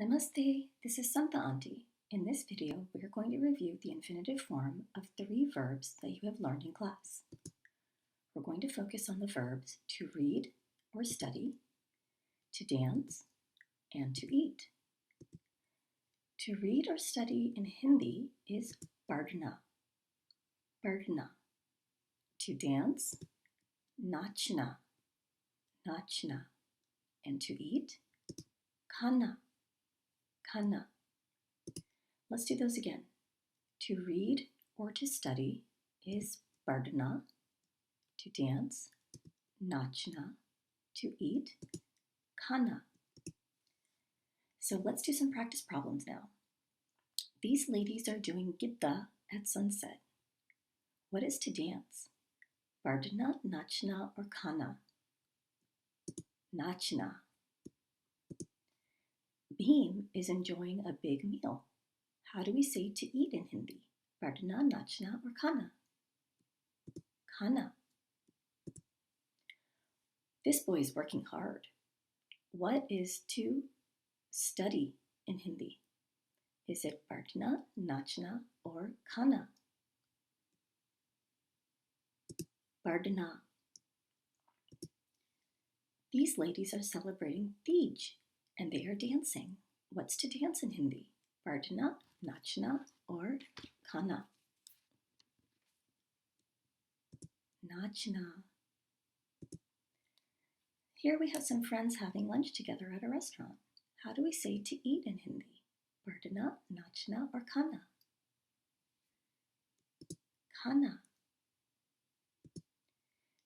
Namaste, this is Santa Auntie. In this video, we are going to review the infinitive form of 3 verbs that you have learned in class. We're going to focus on the verbs to read or study, to dance, and to eat. To read or study in Hindi is padhna, padhna. To dance, nachna, nachna. And to eat, khana, khana. Let's do those again. To read or to study is padhna. To dance, nachna. To eat, khana. So let's do some practice problems now. These ladies are doing gitta at sunset. What is to dance? Padhna, nachna, or khana? Nachna. Bhim is enjoying a big meal. How do we say to eat in Hindi? Padhna, nachna, or khana? Khana. This boy is working hard. What is to study in Hindi? Is it padhna, nachna, or khana? Padhna. These ladies are celebrating Teej and they are dancing. What's to dance in Hindi? Padhna, nachna, or khana? Nachna. Here we have some friends having lunch together at a restaurant. How do we say to eat in Hindi? Padhna, nachna, or khana? Khana.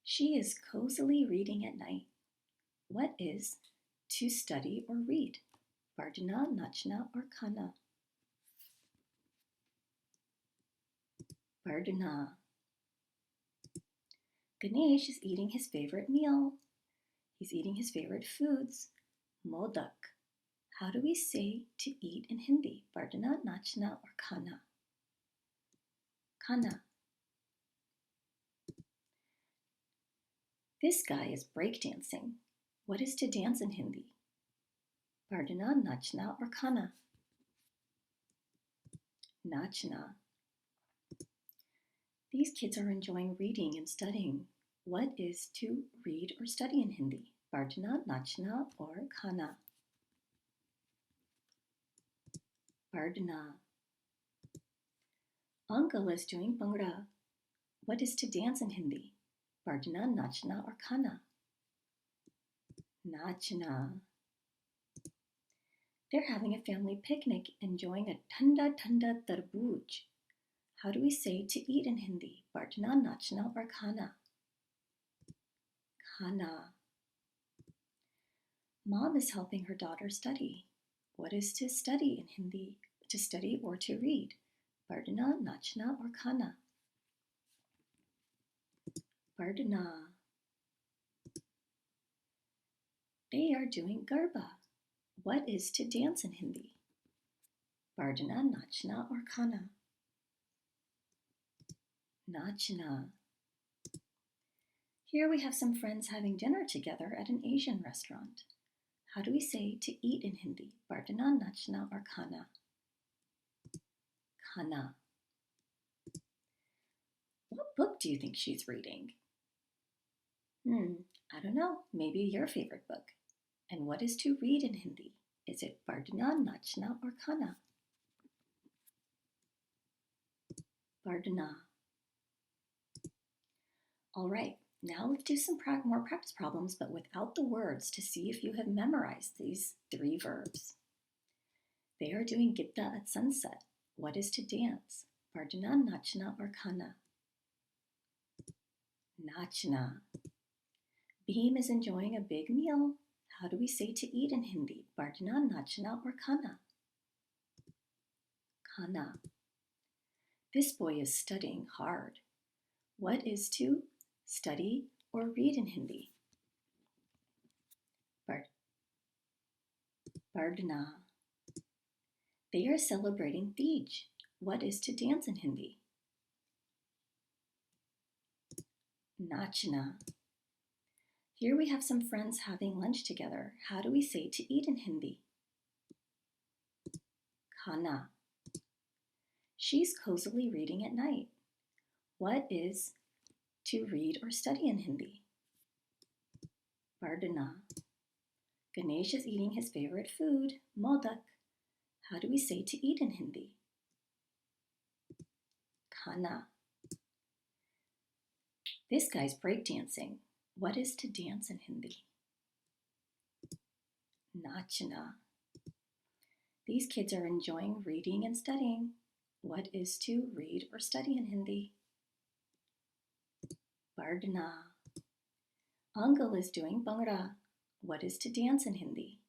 She is cozily reading at night. What is to study or read? Padhna, nachna, or khana? Padhna. Ganesh is eating his favorite meal. He's eating his favorite foods, modak. How do we say to eat in Hindi? Padhna, nachna, or khana? Khana. This guy is breakdancing. What is to dance in Hindi? Padhna, nachna, or khana? Nachna. These kids are enjoying reading and studying. What is to read or study in Hindi? Padhna, nachna, or khana? Padhna. Uncle is doing bhangra. What is to dance in Hindi? Padhna, nachna, or khana? Nachna. They're having a family picnic, enjoying a thanda thanda tarbooj. How do we say to eat in Hindi? Padhna, nachna, or khana? Khana. Mom is helping her daughter study. What is to study in Hindi? To study or to read? Padhna, nachna, or khana? Padhna. They are doing garba. What is to dance in Hindi? Padhna, nachna, or khana? Nachna. Here we have some friends having dinner together at an Asian restaurant. How do we say to eat in Hindi? Padhna, nachna, or khana? Khana. What book do you think she's reading? I don't know. Maybe your favorite book. And what is to read in Hindi? Is it padhna, nachna, or khana? Padhna. All right, now let's do some more practice problems, but without the words, to see if you have memorized these 3 verbs. They are doing gitta at sunset. What is to dance? Padhna, nachna, or khana? Nachna. Bhim is enjoying a big meal. How do we say to eat in Hindi? Padhna, nachna, or khana? Khana. This boy is studying hard. What is to study or read in Hindi? Padhna. They are celebrating Teej. What is to dance in Hindi? Nachna. Here we have some friends having lunch together. How do we say to eat in Hindi? Khana. She's cozily reading at night. What is to read or study in Hindi? Pardana. Ganesh is eating his favorite food, modak. How do we say to eat in Hindi? Khana. This guy's breakdancing. What is to dance in Hindi? Nachna. These kids are enjoying reading and studying. What is to read or study in Hindi? Pardana. Uncle is doing bhangra. What is to dance in Hindi?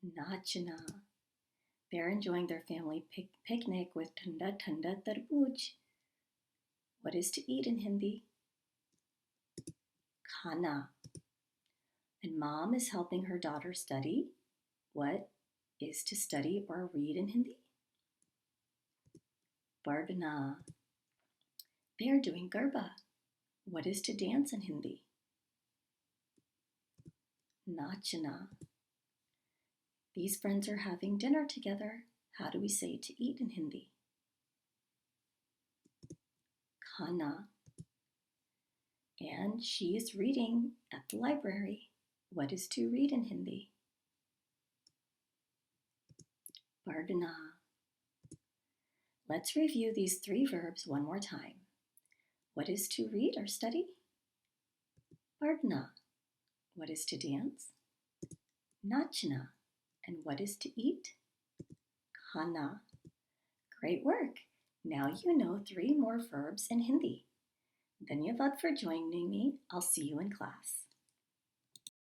Nachna. They're enjoying their family picnic with thanda thanda tarbooj. What is to eat in Hindi? Khana. And mom is helping her daughter study. What is to study or read in Hindi? Pardana. They are doing garba. What is to dance in Hindi? Nachna. These friends are having dinner together. How do we say to eat in Hindi? Khana. And she is reading at the library. What is to read in Hindi? Pardana. Let's review these three verbs one more time. What is to read or study? Pardana. What is to dance? Nachna. And what is to eat? Khana. Great work! Now you know 3 more verbs in Hindi. Dhanyavad for joining me. I'll see you in class.